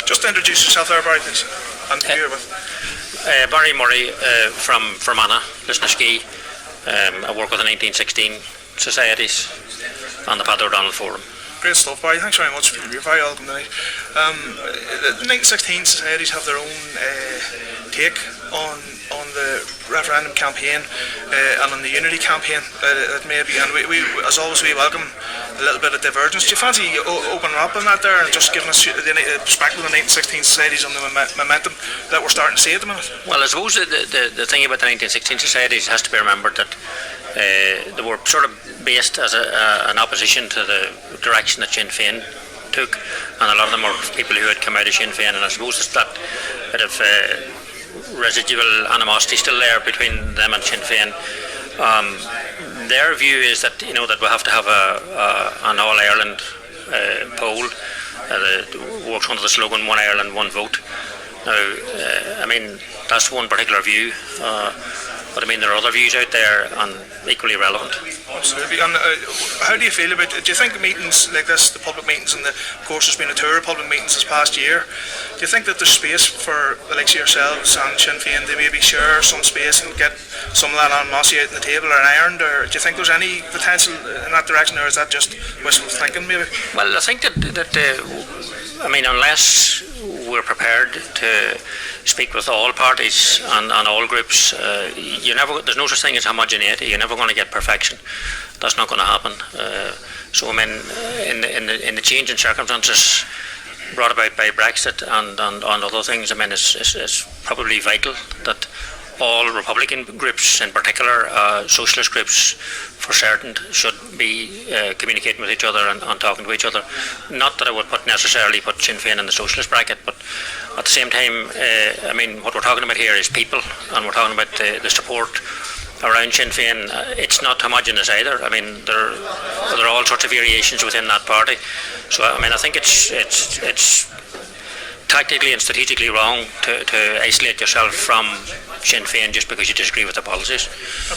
Just introduce yourself there, Barry, please. And who you're with. Barry Murray from Fermanagh, Lisnaskea. I work with the 1916 Societies and the Paddy O'Donnell Forum. Great stuff, Barry. Thanks very much. You're very welcome tonight. The 1916 Societies have their own take on the referendum campaign and on the unity campaign that may be, and we as always we welcome a little bit of divergence. Do you fancy opening up on that there and just giving us the perspective of the 1916 Societies on the momentum that we're starting to see at the minute? Well, I suppose the thing about the 1916 Societies has to be remembered that they were sort of based as an opposition to the direction that Sinn Féin took, and a lot of them were people who had come out of Sinn Féin, and I suppose it's that bit of residual animosity still there between them and Sinn Féin. Their view is that that we have to have an All Ireland poll that works under the slogan "One Ireland, One Vote." Now, I mean that's one particular view. But I mean, there are other views out there and equally relevant. Absolutely. And how do you feel about it? Do you think meetings like this, the public meetings, and of course there's been a tour of public meetings this past year, do you think that there's space for the likes of yourselves and Sinn Féin to maybe share some space and get some of that animosity out on the table or ironed? Or do you think there's any potential in that direction, or is that just wishful thinking maybe? Well, I think that I mean, unless we're prepared to speak with all parties and all groups, there's no such thing as homogeneity. You're never going to get perfection. That's not going to happen. So I mean, in the change in circumstances brought about by Brexit and other things, I mean, it's probably vital that all Republican groups, in particular socialist groups for certain, should be communicating with each other and talking to each other. Not that I would necessarily put Sinn Féin in the socialist bracket, but at the same time, I mean, what we're talking about here is people, and we're talking about the support around Sinn Féin. It's not homogenous either. I mean, there are all sorts of variations within that party. So I mean, I think it's tactically and strategically wrong to isolate yourself from Sinn Féin just because you disagree with the policies.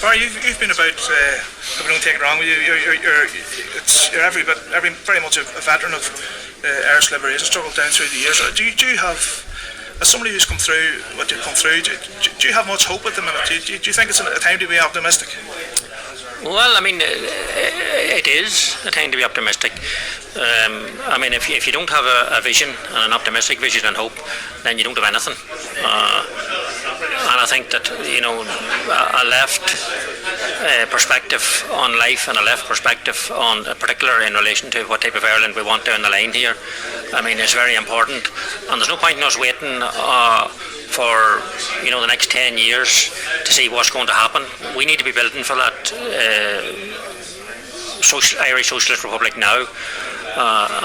Barry, you've been about, if I don't take it wrong with you, you're very much a veteran of Irish liberation struggle down through the years. Do you have, as somebody who's come through what you've come through, do you have much hope at the minute? Do you think it's a time to be optimistic? Well, I mean, it is a time to be optimistic. I mean, if you don't have a vision, and an optimistic vision and hope, then you don't have anything. And I think that, a left perspective on life and a left perspective on, particular in relation to what type of Ireland we want down the line here, I mean, it's very important. And there's no point in us waiting for the next 10 years to see what's going to happen. We need to be building for that Irish Socialist Republic now,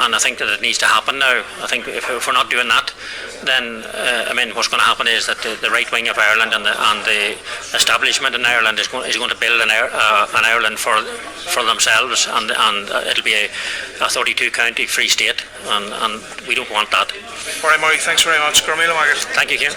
and I think that it needs to happen now. I think if we're not doing that, then I mean, what's going to happen is that the right wing of Ireland and the establishment in Ireland is going to build an Ireland for themselves, and it'll be a 32 county free state, and we don't want that. All right, Murray, thanks very much. Thank you, Ciaran.